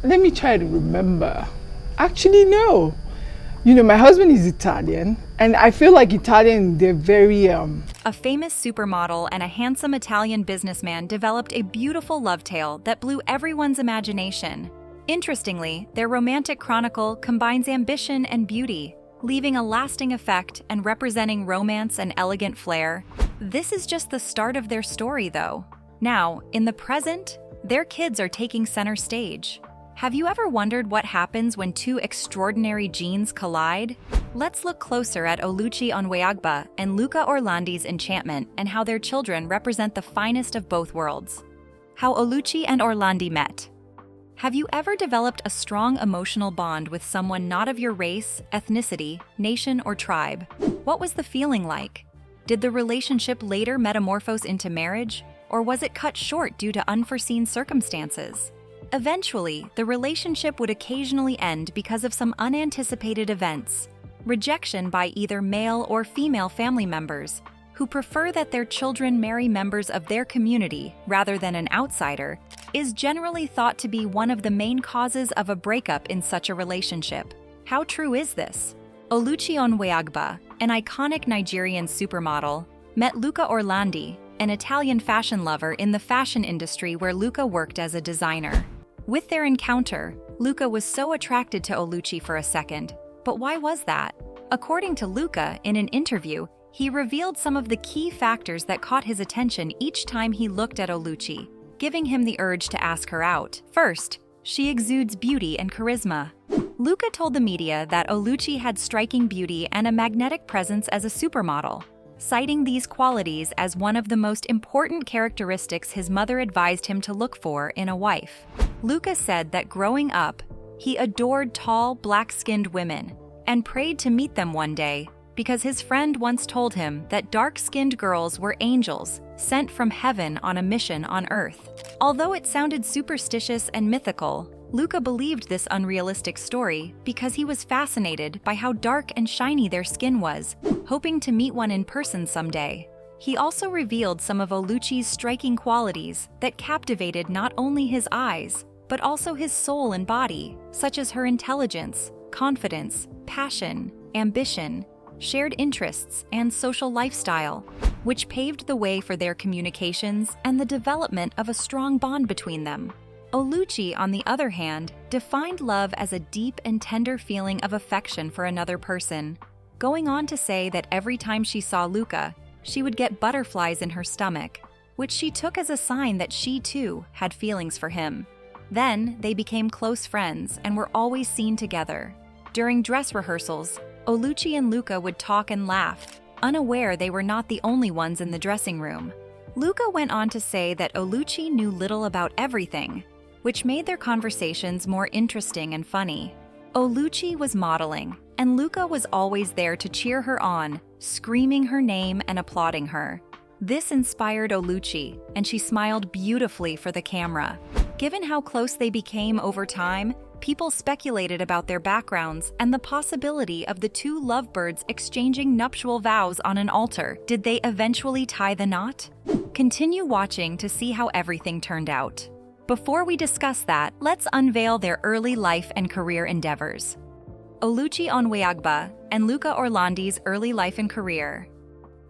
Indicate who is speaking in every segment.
Speaker 1: Let me try to remember. Actually, no. My husband is Italian, and I feel like Italian, they're very
Speaker 2: A famous supermodel and a handsome Italian businessman developed a beautiful love tale that blew everyone's imagination. Interestingly, their romantic chronicle combines ambition and beauty, leaving a lasting effect and representing romance and elegant flair. This is just the start of their story, though. Now, in the present, their kids are taking center stage. Have you ever wondered what happens when two extraordinary genes collide? Let's look closer at Oluchi Onweagba and Luca Orlandi's enchantment and how their children represent the finest of both worlds. How Oluchi and Orlandi met. Have you ever developed a strong emotional bond with someone not of your race, ethnicity, nation, or tribe? What was the feeling like? Did the relationship later metamorphose into marriage, or was it cut short due to unforeseen circumstances? Eventually, the relationship would occasionally end because of some unanticipated events. Rejection by either male or female family members, who prefer that their children marry members of their community rather than an outsider, is generally thought to be one of the main causes of a breakup in such a relationship. How true is this? Oluchi Onweagba, an iconic Nigerian supermodel, met Luca Orlandi, an Italian fashion lover in the fashion industry where Luca worked as a designer. With their encounter, Luca was so attracted to Oluchi for a second. But why was that? According to Luca, in an interview, he revealed some of the key factors that caught his attention each time he looked at Oluchi, giving him the urge to ask her out. First, she exudes beauty and charisma. Luca told the media that Oluchi had striking beauty and a magnetic presence as a supermodel, citing these qualities as one of the most important characteristics his mother advised him to look for in a wife. Luca said that growing up, he adored tall, black-skinned women and prayed to meet them one day because his friend once told him that dark-skinned girls were angels sent from heaven on a mission on Earth. Although it sounded superstitious and mythical, Luca believed this unrealistic story because he was fascinated by how dark and shiny their skin was, hoping to meet one in person someday. He also revealed some of Oluchi's striking qualities that captivated not only his eyes, but also his soul and body, such as her intelligence, confidence, passion, ambition, shared interests, and social lifestyle, which paved the way for their communications and the development of a strong bond between them. Oluchi, on the other hand, defined love as a deep and tender feeling of affection for another person, going on to say that every time she saw Luca, she would get butterflies in her stomach, which she took as a sign that she too had feelings for him. Then, they became close friends and were always seen together. During dress rehearsals, Oluchi and Luca would talk and laugh, unaware they were not the only ones in the dressing room. Luca went on to say that Oluchi knew little about everything, which made their conversations more interesting and funny. Oluchi was modeling, and Luca was always there to cheer her on, screaming her name and applauding her. This inspired Oluchi, and she smiled beautifully for the camera. Given how close they became over time, people speculated about their backgrounds and the possibility of the two lovebirds exchanging nuptial vows on an altar. Did they eventually tie the knot? Continue watching to see how everything turned out. Before we discuss that, let's unveil their early life and career endeavors. Oluchi Onweagba and Luca Orlandi's early life and career.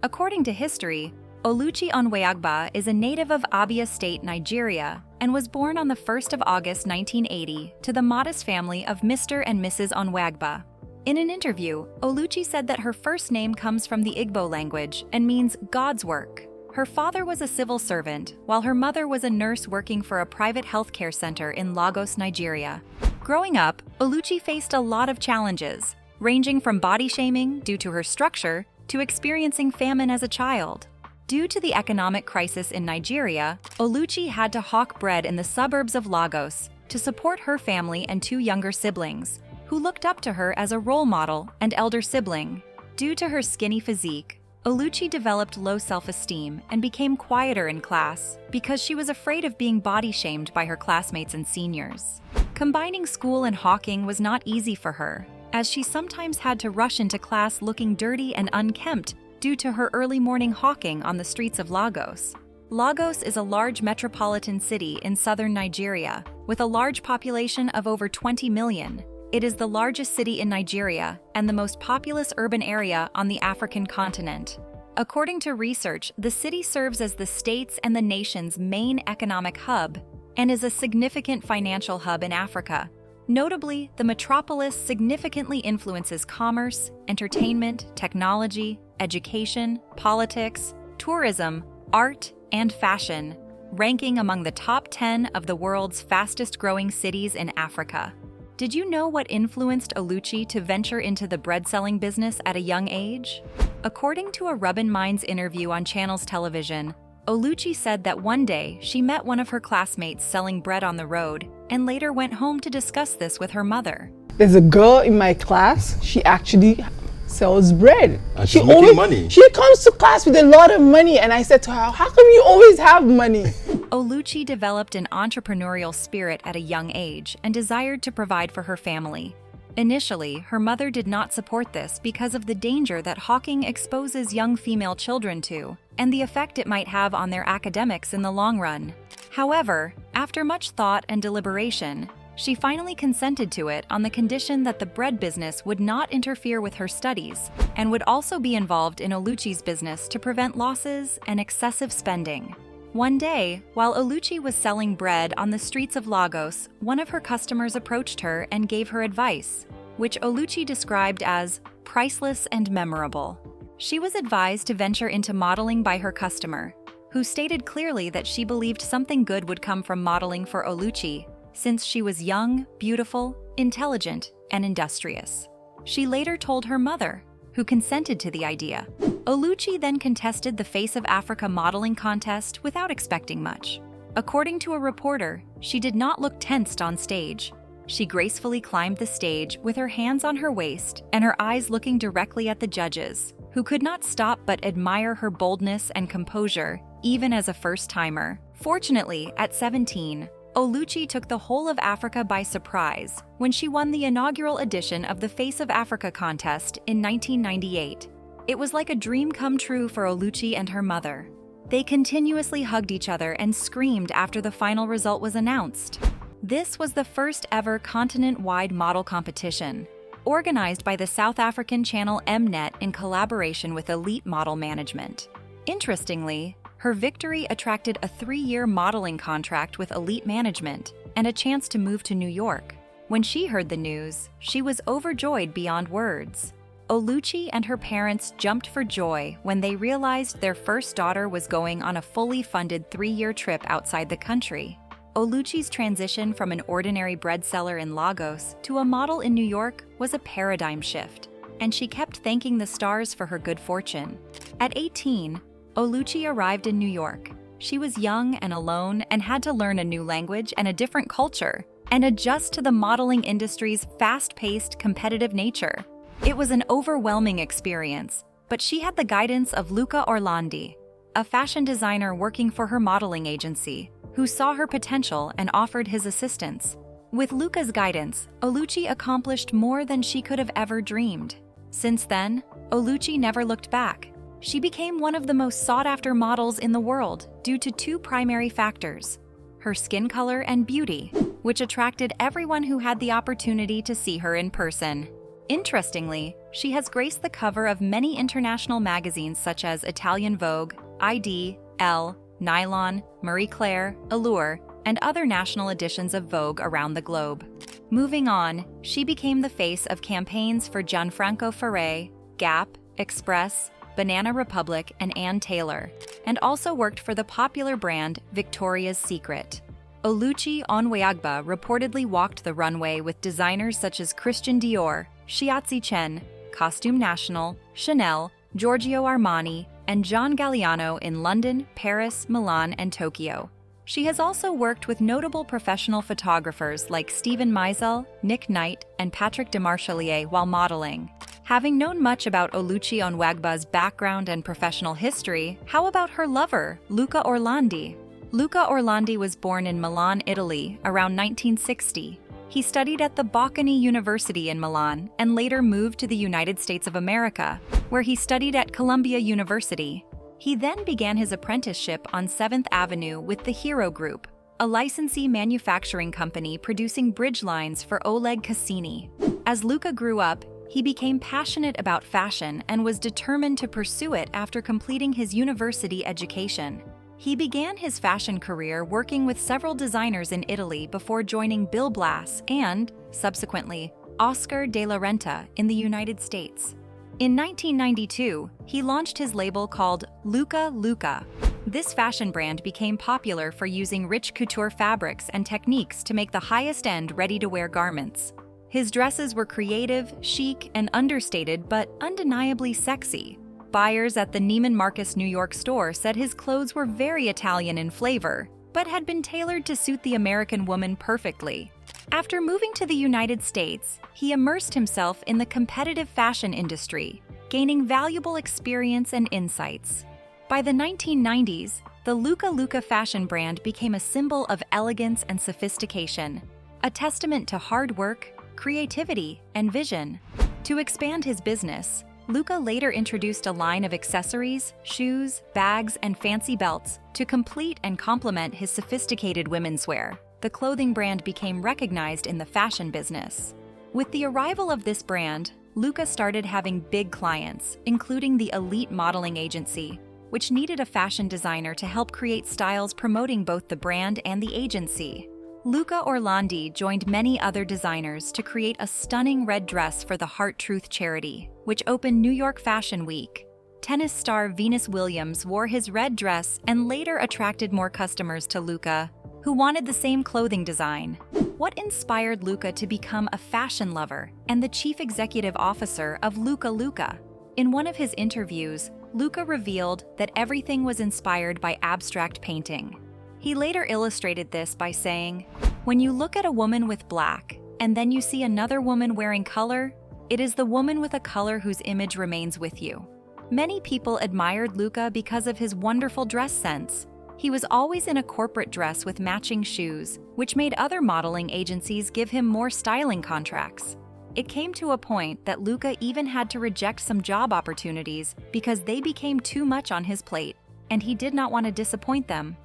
Speaker 2: According to history, Oluchi Onweagba is a native of Abia State, Nigeria, and was born on the 1st of August 1980 to the modest family of Mr. and Mrs. Onweagba. In an interview, Oluchi said that her first name comes from the Igbo language and means God's work. Her father was a civil servant, while her mother was a nurse working for a private healthcare center in Lagos, Nigeria. Growing up, Oluchi faced a lot of challenges, ranging from body shaming due to her structure to experiencing famine as a child. Due to the economic crisis in Nigeria, Oluchi had to hawk bread in the suburbs of Lagos to support her family and two younger siblings, who looked up to her as a role model and elder sibling. Due to her skinny physique, Oluchi developed low self-esteem and became quieter in class because she was afraid of being body-shamed by her classmates and seniors. Combining school and hawking was not easy for her, as she sometimes had to rush into class looking dirty and unkempt due to her early morning hawking on the streets of Lagos. Lagos is a large metropolitan city in southern Nigeria, with a large population of over 20 million. It is the largest city in Nigeria and the most populous urban area on the African continent. According to research, the city serves as the state's and the nation's main economic hub and is a significant financial hub in Africa. Notably, the metropolis significantly influences commerce, entertainment, technology, education, politics, tourism, art, and fashion, ranking among the top 10 of the world's fastest-growing cities in Africa. Did you know what influenced Oluchi to venture into the bread-selling business at a young age? According to a Rubin Minds interview on Channels Television, Oluchi said that one day she met one of her classmates selling bread on the road and later went home to discuss this with her mother.
Speaker 1: There's a girl in my class, she actually sells bread.
Speaker 3: And she's making money.
Speaker 1: She comes to class with a lot of money, and I said to her, how come you always have money?
Speaker 2: Oluchi developed an entrepreneurial spirit at a young age and desired to provide for her family. Initially, her mother did not support this because of the danger that hawking exposes young female children to, and the effect it might have on their academics in the long run. However, after much thought and deliberation, she finally consented to it on the condition that the bread business would not interfere with her studies and would also be involved in Oluchi's business to prevent losses and excessive spending. One day, while Oluchi was selling bread on the streets of Lagos, one of her customers approached her and gave her advice, which Oluchi described as priceless and memorable. She was advised to venture into modeling by her customer, who stated clearly that she believed something good would come from modeling for Oluchi, since she was young, beautiful, intelligent, and industrious. She later told her mother, who consented to the idea. Oluchi then contested the Face of Africa modeling contest without expecting much. According to a reporter, she did not look tensed on stage. She gracefully climbed the stage with her hands on her waist and her eyes looking directly at the judges, who could not stop but admire her boldness and composure, even as a first-timer. Fortunately, at 17, Oluchi took the whole of Africa by surprise when she won the inaugural edition of the Face of Africa contest in 1998. It was like a dream come true for Oluchi and her mother. They continuously hugged each other and screamed after the final result was announced. This was the first ever continent-wide model competition, organized by the South African channel Mnet in collaboration with Elite Model Management. Interestingly, her victory attracted a 3-year modeling contract with Elite Management and a chance to move to New York. When she heard the news, she was overjoyed beyond words. Oluchi and her parents jumped for joy when they realized their first daughter was going on a fully funded 3-year trip outside the country. Oluchi's transition from an ordinary bread seller in Lagos to a model in New York was a paradigm shift, and she kept thanking the stars for her good fortune. At 18, Oluchi arrived in New York. She was young and alone and had to learn a new language and a different culture and adjust to the modeling industry's fast-paced, competitive nature. It was an overwhelming experience, but she had the guidance of Luca Orlandi, a fashion designer working for her modeling agency, who saw her potential and offered his assistance. With Luca's guidance, Oluchi accomplished more than she could have ever dreamed. Since then, Oluchi never looked back. She became one of the most sought-after models in the world due to 2 primary factors: her skin color and beauty, which attracted everyone who had the opportunity to see her in person. Interestingly, she has graced the cover of many international magazines such as Italian Vogue, ID, Elle, Nylon, Marie Claire, Allure, and other national editions of Vogue around the globe. Moving on, she became the face of campaigns for Gianfranco Ferré, Gap, Express, Banana Republic, and Ann Taylor, and also worked for the popular brand Victoria's Secret. Oluchi Onweagba reportedly walked the runway with designers such as Christian Dior, Shiatsi Chen, Costume National, Chanel, Giorgio Armani, and John Galliano in London, Paris, Milan, and Tokyo. She has also worked with notable professional photographers like Steven Meisel, Nick Knight, and Patrick Demarchelier while modeling. Having known much about Oluchi Onweagba's background and professional history, how about her lover, Luca Orlandi? Luca Orlandi was born in Milan, Italy, around 1960. He studied at the Bocconi University in Milan and later moved to the United States of America, where he studied at Columbia University. He then began his apprenticeship on 7th Avenue with the Hero Group, a licensee manufacturing company producing bridge lines for Oleg Cassini. As Luca grew up, he became passionate about fashion and was determined to pursue it after completing his university education. He began his fashion career working with several designers in Italy before joining Bill Blass and, subsequently, Oscar de la Renta in the United States. In 1992, he launched his label called Luca. This fashion brand became popular for using rich couture fabrics and techniques to make the highest-end ready-to-wear garments. His dresses were creative, chic, and understated, but undeniably sexy. Buyers at the Neiman Marcus New York store said his clothes were very Italian in flavor, but had been tailored to suit the American woman perfectly. After moving to the United States, he immersed himself in the competitive fashion industry, gaining valuable experience and insights. By the 1990s, the Luca fashion brand became a symbol of elegance and sophistication, a testament to hard work, creativity, and vision. To expand his business, Luca later introduced a line of accessories, shoes, bags, and fancy belts to complete and complement his sophisticated women's wear. The clothing brand became recognized in the fashion business. With the arrival of this brand, Luca started having big clients, including the elite modeling agency, which needed a fashion designer to help create styles promoting both the brand and the agency. Luca Orlandi joined many other designers to create a stunning red dress for the Heart Truth charity, which opened New York Fashion Week. Tennis star Venus Williams wore his red dress and later attracted more customers to Luca, who wanted the same clothing design. What inspired Luca to become a fashion lover and the chief executive officer of Luca? In one of his interviews, Luca revealed that everything was inspired by abstract painting. He later illustrated this by saying, "When you look at a woman with black, and then you see another woman wearing color, it is the woman with a color whose image remains with you." Many people admired Luca because of his wonderful dress sense. He was always in a corporate dress with matching shoes, which made other modeling agencies give him more styling contracts. It came to a point that Luca even had to reject some job opportunities because they became too much on his plate, and he did not want to disappoint them.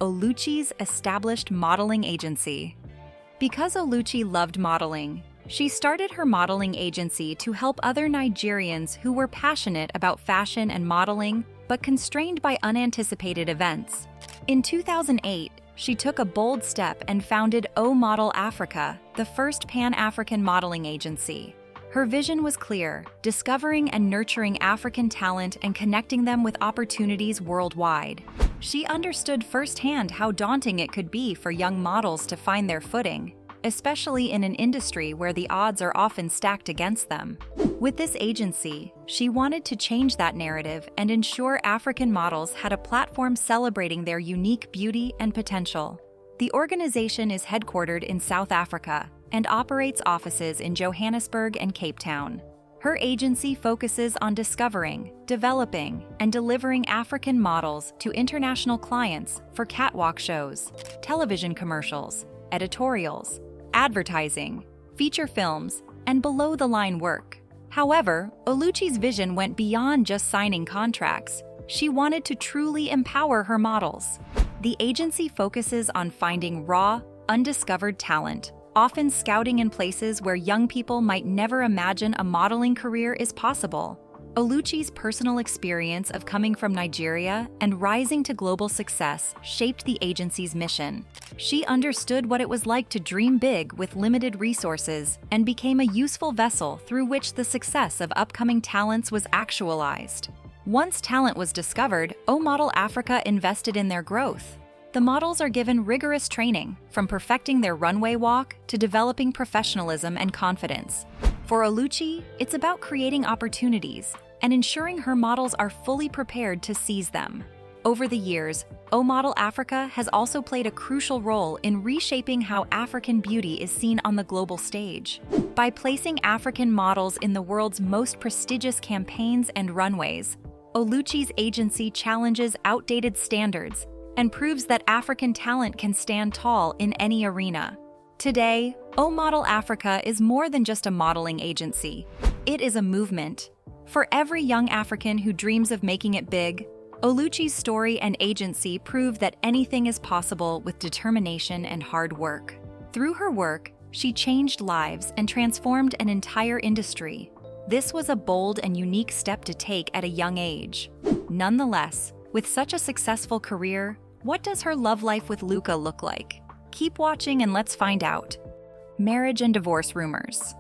Speaker 2: Oluchi's established modeling agency. Because Oluchi loved modeling, she started her modeling agency to help other Nigerians who were passionate about fashion and modeling, but constrained by unanticipated events. In 2008, she took a bold step and founded O Model Africa, the first Pan-African modeling agency. Her vision was clear: discovering and nurturing African talent and connecting them with opportunities worldwide. She understood firsthand how daunting it could be for young models to find their footing, especially in an industry where the odds are often stacked against them. With this agency, she wanted to change that narrative and ensure African models had a platform celebrating their unique beauty and potential. The organization is headquartered in South Africa and operates offices in Johannesburg and Cape Town. Her agency focuses on discovering, developing, and delivering African models to international clients for catwalk shows, television commercials, editorials, advertising, feature films, and below-the-line work. However, Oluchi's vision went beyond just signing contracts. She wanted to truly empower her models. The agency focuses on finding raw, undiscovered talent, often scouting in places where young people might never imagine a modeling career is possible. Oluchi's personal experience of coming from Nigeria and rising to global success shaped the agency's mission. She understood what it was like to dream big with limited resources and became a useful vessel through which the success of upcoming talents was actualized. Once talent was discovered, O Model Africa invested in their growth. The models are given rigorous training, from perfecting their runway walk to developing professionalism and confidence. For Oluchi, it's about creating opportunities and ensuring her models are fully prepared to seize them. Over the years, O Model Africa has also played a crucial role in reshaping how African beauty is seen on the global stage. By placing African models in the world's most prestigious campaigns and runways, Oluchi's agency challenges outdated standards and proves that African talent can stand tall in any arena. Today, O Model Africa is more than just a modeling agency. It is a movement. For every young African who dreams of making it big, Oluchi's story and agency prove that anything is possible with determination and hard work. Through her work, she changed lives and transformed an entire industry. This was a bold and unique step to take at a young age. Nonetheless, with such a successful career, what does her love life with Luca look like? Keep watching and let's find out. Marriage and divorce rumors.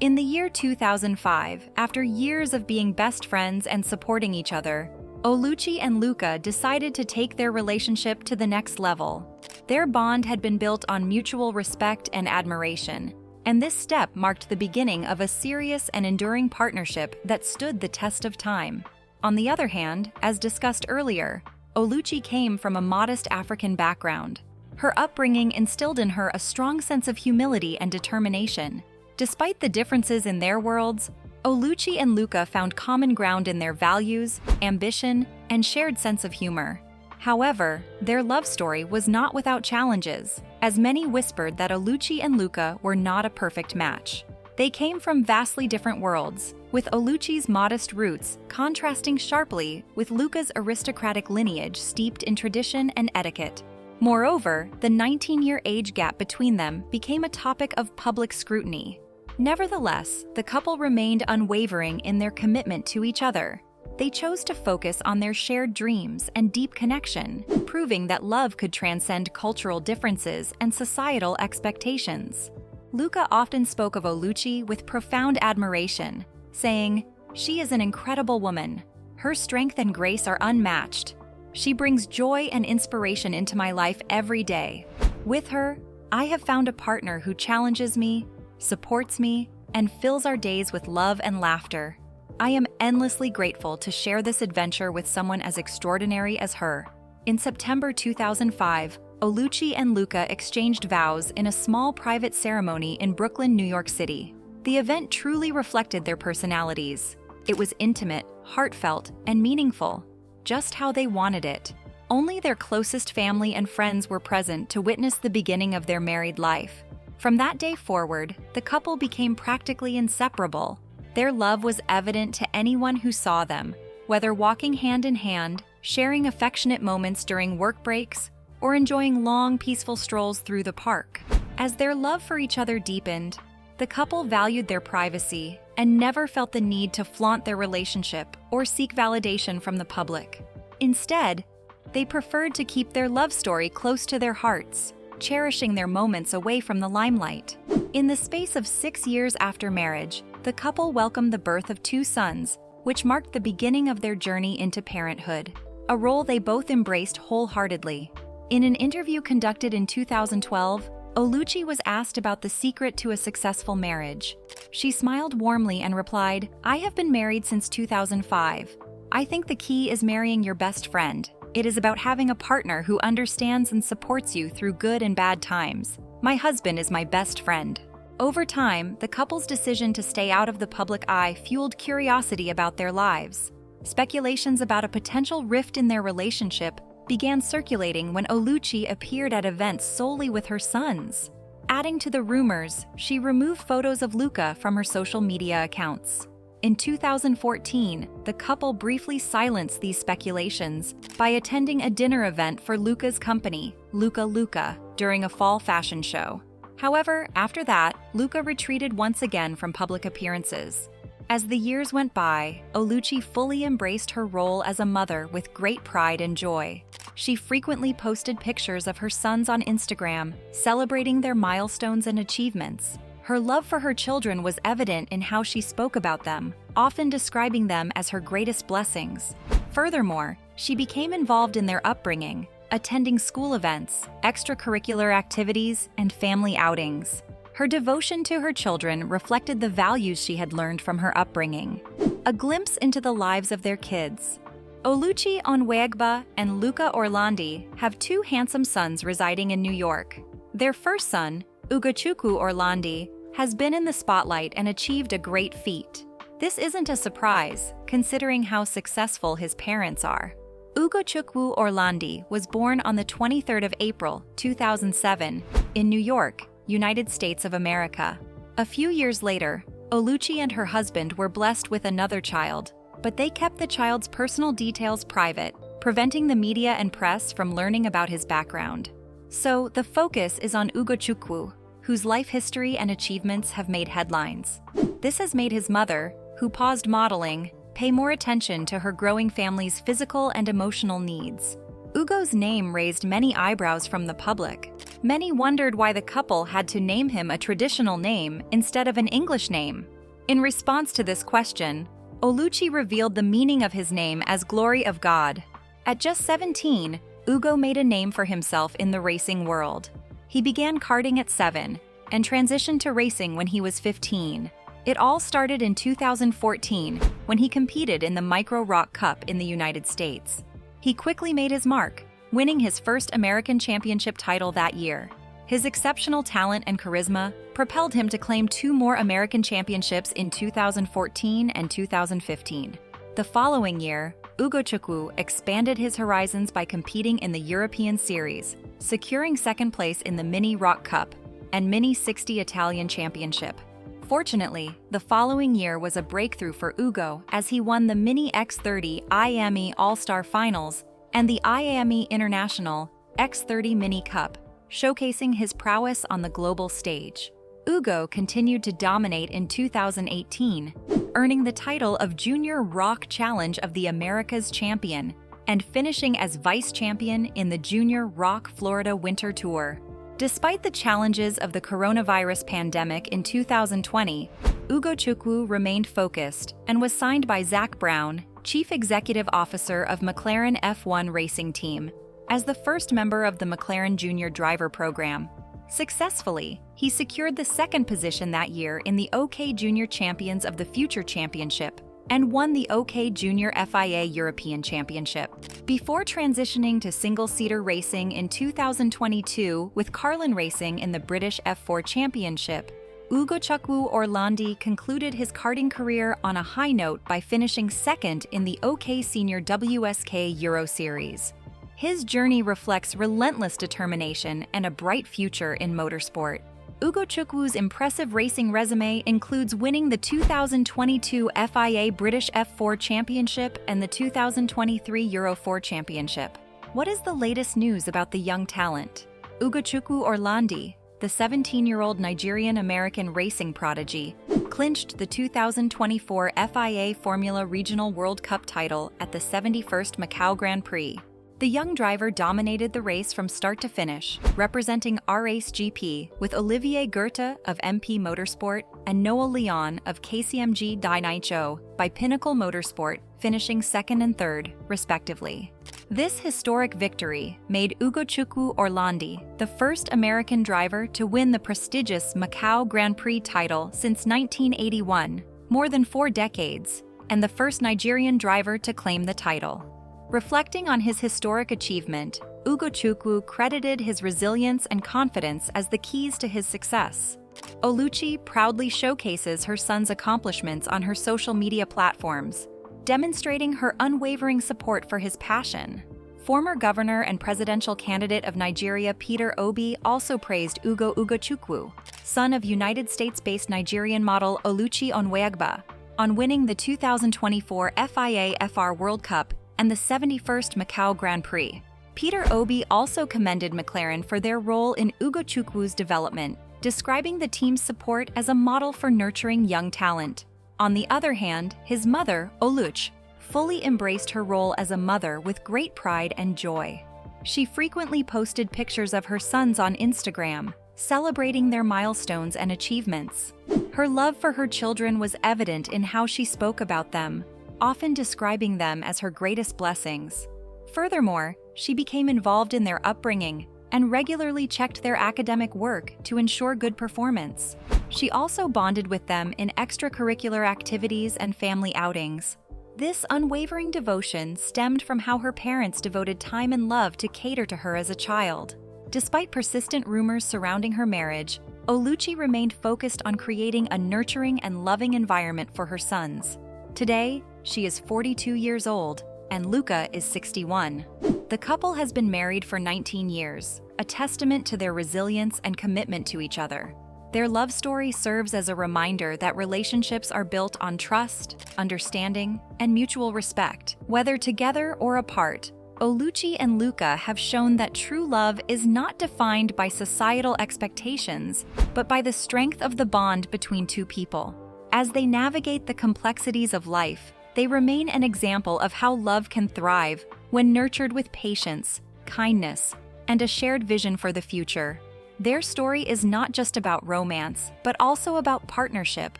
Speaker 2: In the year 2005, after years of being best friends and supporting each other, Oluchi and Luca decided to take their relationship to the next level. Their bond had been built on mutual respect and admiration, and this step marked the beginning of a serious and enduring partnership that stood the test of time. On the other hand, as discussed earlier, Oluchi came from a modest African background. Her upbringing instilled in her a strong sense of humility and determination. Despite the differences in their worlds, Oluchi and Luca found common ground in their values, ambition, and shared sense of humor. However, their love story was not without challenges, as many whispered that Oluchi and Luca were not a perfect match. They came from vastly different worlds, with Oluchi's modest roots contrasting sharply with Luca's aristocratic lineage steeped in tradition and etiquette. Moreover, the 19-year age gap between them became a topic of public scrutiny. Nevertheless, the couple remained unwavering in their commitment to each other. They chose to focus on their shared dreams and deep connection, proving that love could transcend cultural differences and societal expectations. Luca often spoke of Oluchi with profound admiration, saying, "She is an incredible woman. Her strength and grace are unmatched. She brings joy and inspiration into my life every day. With her, I have found a partner who challenges me, supports me, and fills our days with love and laughter. I am endlessly grateful to share this adventure with someone as extraordinary as her." In September 2005, Oluchi and Luca exchanged vows in a small private ceremony in Brooklyn, New York City. The event truly reflected their personalities. It was intimate, heartfelt, and meaningful, just how they wanted it. Only their closest family and friends were present to witness the beginning of their married life. From that day forward, the couple became practically inseparable. Their love was evident to anyone who saw them, whether walking hand in hand, sharing affectionate moments during work breaks, or enjoying long, peaceful strolls through the park. As their love for each other deepened, the couple valued their privacy and never felt the need to flaunt their relationship or seek validation from the public. Instead, they preferred to keep their love story close to their hearts, cherishing their moments away from the limelight. In the space of 6 years after marriage, the couple welcomed the birth of 2 sons, which marked the beginning of their journey into parenthood, a role they both embraced wholeheartedly. In an interview conducted in 2012, Oluchi was asked about the secret to a successful marriage. She smiled warmly and replied, "I have been married since 2005. I think the key is marrying your best friend. It is about having a partner who understands and supports you through good and bad times. My husband is my best friend." Over time, the couple's decision to stay out of the public eye fueled curiosity about their lives. Speculations about a potential rift in their relationship began circulating when Oluchi appeared at events solely with her sons. Adding to the rumors, she removed photos of Luca from her social media accounts. In 2014, the couple briefly silenced these speculations by attending a dinner event for Luca's company, Luca, during a fall fashion show. However, after that, Luca retreated once again from public appearances. As the years went by, Oluchi fully embraced her role as a mother with great pride and joy. She frequently posted pictures of her sons on Instagram, celebrating their milestones and achievements. Her love for her children was evident in how she spoke about them, often describing them as her greatest blessings. Furthermore, she became involved in their upbringing, attending school events, extracurricular activities, and family outings. Her devotion to her children reflected the values she had learned from her upbringing. A glimpse into the lives of their kids. Oluchi Onwegba and Luca Orlandi have 2 handsome sons residing in New York. Their first son, Ugochukwu Orlandi, has been in the spotlight and achieved a great feat. This isn't a surprise, considering how successful his parents are. Ugochukwu Orlandi was born on the 23rd of April, 2007, in New York, United States of America. A few years later, Oluchi and her husband were blessed with another child, but they kept the child's personal details private, preventing the media and press from learning about his background. So, the focus is on Ugochukwu, whose life history and achievements have made headlines. This has made his mother, who paused modeling, pay more attention to her growing family's physical and emotional needs. Ugo's name raised many eyebrows from the public. Many wondered why the couple had to name him a traditional name instead of an English name. In response to this question, Oluchi revealed the meaning of his name as Glory of God. At just 17, Ugo made a name for himself in the racing world. He began karting at 7 and transitioned to racing when he was 15. It all started in 2014 when he competed in the Micro Rock Cup in the United States. He quickly made his mark, winning his first American championship title that year. His exceptional talent and charisma propelled him to claim 2 more American championships in 2014 and 2015. The following year, Ugochukwu expanded his horizons by competing in the European Series, securing second place in the Mini Rock Cup and Mini 60 Italian Championship. Fortunately, the following year was a breakthrough for Ugo as he won the Mini X30 IAME All-Star Finals and the IAME International X30 Mini Cup, showcasing his prowess on the global stage. Ugo continued to dominate in 2018, earning the title of Junior Rock Challenge of the Americas Champion and finishing as vice champion in the Junior Rock Florida Winter Tour. Despite the challenges of the coronavirus pandemic in 2020, Ugochukwu remained focused and was signed by Zach Brown, Chief Executive Officer of McLaren F1 Racing Team, as the first member of the McLaren Junior Driver Program. Successfully, he secured the second position that year in the OK Junior Champions of the Future Championship and won the OK Junior FIA European Championship. Before transitioning to single-seater racing in 2022 with Carlin Racing in the British F4 Championship, Luca Orlandi concluded his karting career on a high note by finishing second in the OK Senior WSK Euro Series. His journey reflects relentless determination and a bright future in motorsport. Ugochukwu's impressive racing resume includes winning the 2022 FIA British F4 Championship and the 2023 Euro 4 Championship. What is the latest news about the young talent? Ugochukwu Orlandi, the 17-year-old Nigerian-American racing prodigy, clinched the 2024 FIA Formula Regional World Cup title at the 71st Macau Grand Prix. The young driver dominated the race from start to finish, representing RACE GP with Olivier Goethe of MP Motorsport and Noah Leon of KCMG Dynaicho by Pinnacle Motorsport, finishing second and third, respectively. This historic victory made Ugochukwu Orlandi the first American driver to win the prestigious Macau Grand Prix title since 1981, more than 4 decades, and the first Nigerian driver to claim the title. Reflecting on his historic achievement, Ugochukwu credited his resilience and confidence as the keys to his success. Oluchi proudly showcases her son's accomplishments on her social media platforms, demonstrating her unwavering support for his passion. Former governor and presidential candidate of Nigeria Peter Obi also praised Ugochukwu, son of United States-based Nigerian model Oluchi Onweagba, on winning the 2024 FIA FR World Cup and the 71st Macau Grand Prix. Peter Obi also commended McLaren for their role in Ugochukwu's development, describing the team's support as a model for nurturing young talent. On the other hand, his mother, Oluchi, fully embraced her role as a mother with great pride and joy. She frequently posted pictures of her sons on Instagram, celebrating their milestones and achievements. Her love for her children was evident in how she spoke about them, often describing them as her greatest blessings. Furthermore, she became involved in their upbringing and regularly checked their academic work to ensure good performance. She also bonded with them in extracurricular activities and family outings. This unwavering devotion stemmed from how her parents devoted time and love to cater to her as a child. Despite persistent rumors surrounding her marriage, Oluchi remained focused on creating a nurturing and loving environment for her sons. Today, she is 42 years old, and Luca is 61. The couple has been married for 19 years, a testament to their resilience and commitment to each other. Their love story serves as a reminder that relationships are built on trust, understanding, and mutual respect. Whether together or apart, Oluchi and Luca have shown that true love is not defined by societal expectations, but by the strength of the bond between two people. As they navigate the complexities of life, they remain an example of how love can thrive when nurtured with patience, kindness, and a shared vision for the future. Their story is not just about romance, but also about partnership,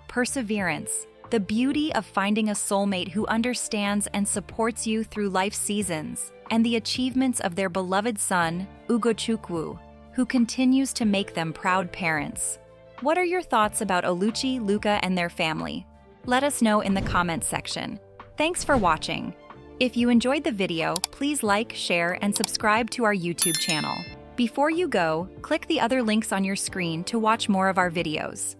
Speaker 2: perseverance, the beauty of finding a soulmate who understands and supports you through life's seasons, and the achievements of their beloved son, Ugochukwu, who continues to make them proud parents. What are your thoughts about Oluchi, Luca, and their family? Let us know in the comments section. Thanks for watching. If you enjoyed the video, please like, share, and subscribe to our YouTube channel. Before you go, click the other links on your screen to watch more of our videos.